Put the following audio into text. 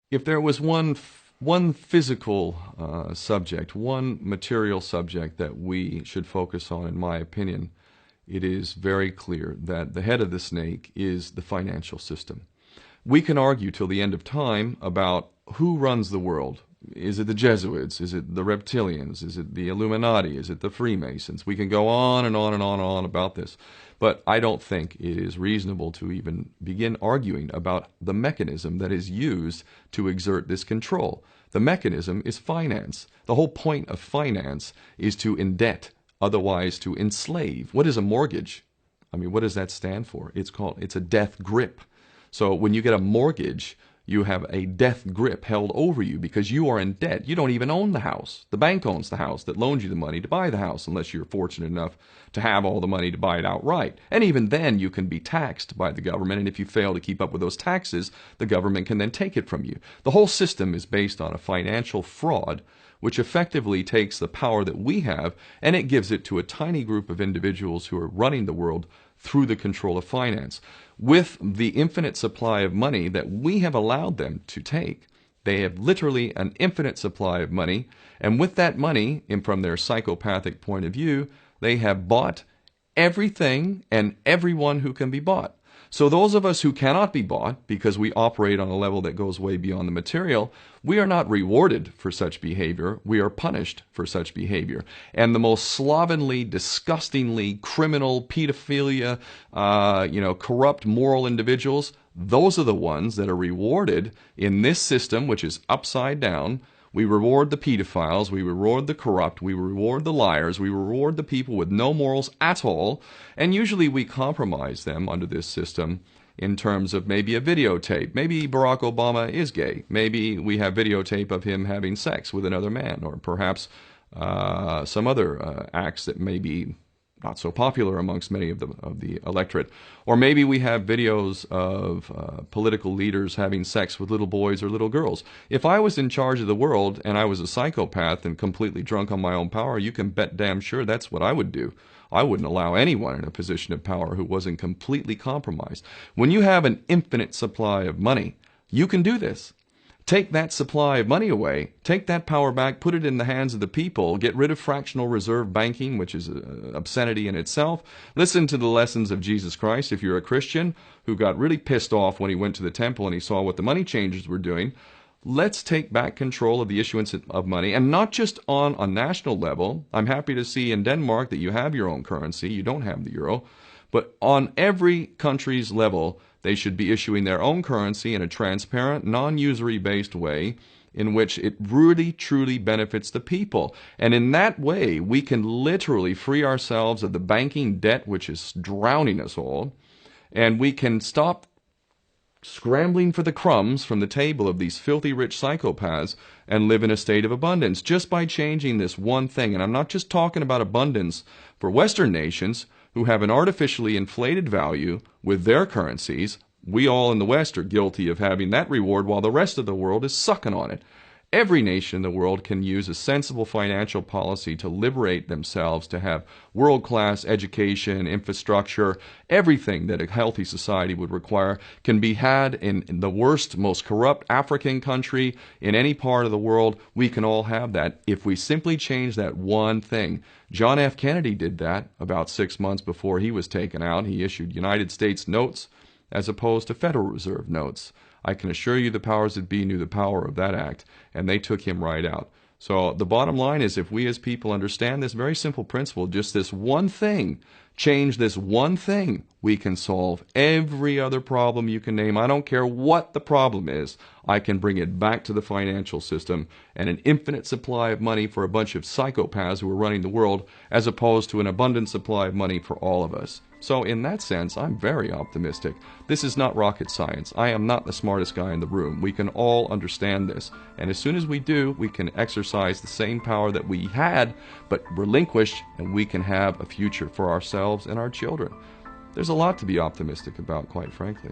If there was one physical subject, one material subject that we should focus on, in my opinion, it is very clear that the head of the snake is the financial system. We can argue till the end of time about who runs the world. Is it the Jesuits? Is it the reptilians? Is it the Illuminati? Is it the Freemasons? We can go on and on and on and on about this. But I don't think it is reasonable to even begin arguing about the mechanism that is used to exert this control. The mechanism is finance. The whole point of finance is to indebt, otherwise to enslave. What is a mortgage? I mean, what does that stand for? It's a death grip. So when you get a mortgage, you have a death grip held over you because you are in debt. You don't even own the house. The bank owns the house that loans you the money to buy the house, unless you're fortunate enough to have all the money to buy it outright. And even then, you can be taxed by the government, and if you fail to keep up with those taxes, the government can then take it from you. The whole system is based on a financial fraud which effectively takes the power that we have and it gives it to a tiny group of individuals who are running the world through the control of finance. With the infinite supply of money that we have allowed them to take, they have literally an infinite supply of money, and with that money, and from their psychopathic point of view, they have bought everything and everyone who can be bought. So those of us who cannot be bought, because we operate on a level that goes way beyond the material, we are not rewarded for such behavior. We are punished for such behavior. And the most slovenly, disgustingly criminal, pedophilia, corrupt moral individuals, those are the ones that are rewarded in this system, which is upside down. We reward the pedophiles, we reward the corrupt, we reward the liars, we reward the people with no morals at all, and usually we compromise them under this system in terms of maybe a videotape. Maybe Barack Obama is gay. Maybe we have videotape of him having sex with another man, or perhaps some other acts that may be not so popular amongst many of the electorate. Or maybe we have videos of political leaders having sex with little boys or little girls. If I was in charge of the world and I was a psychopath and completely drunk on my own power, you can bet damn sure that's what I would do. I wouldn't allow anyone in a position of power who wasn't completely compromised. When you have an infinite supply of money, you can do this. Take that supply of money away, take that power back, put it in the hands of the people, get rid of fractional reserve banking, which is an obscenity in itself. Listen to the lessons of Jesus Christ. If you're a Christian who got really pissed off when he went to the temple and he saw what the money changers were doing, let's take back control of the issuance of money, and not just on a national level. I'm happy to see in Denmark that you have your own currency, you don't have the euro, but on every country's level, they should be issuing their own currency in a transparent, non-usury based way in which it really, truly benefits the people. And in that way, we can literally free ourselves of the banking debt which is drowning us all, and we can stop scrambling for the crumbs from the table of these filthy rich psychopaths and live in a state of abundance just by changing this one thing. And I'm not just talking about abundance for Western nations who have an artificially inflated value with their currencies. We all in the West are guilty of having that reward while the rest of the world is sucking on it. Every nation in the world can use a sensible financial policy to liberate themselves, to have world-class education, infrastructure. Everything that a healthy society would require can be had in the worst, most corrupt African country, in any part of the world. We can all have that if we simply change that one thing. John F. Kennedy did that about 6 months before he was taken out. He issued United States notes as opposed to Federal Reserve notes. I can assure you the powers that be knew the power of that act, and they took him right out. So the bottom line is, if we as people understand this very simple principle, just this one thing, change this one thing, we can solve every other problem you can name. I don't care what the problem is. I can bring it back to the financial system and an infinite supply of money for a bunch of psychopaths who are running the world, as opposed to an abundant supply of money for all of us. So in that sense, I'm very optimistic. This is not rocket science. I am not the smartest guy in the room. We can all understand this. And as soon as we do, we can exercise the same power that we had, but relinquished, and we can have a future for ourselves and our children. There's a lot to be optimistic about, quite frankly.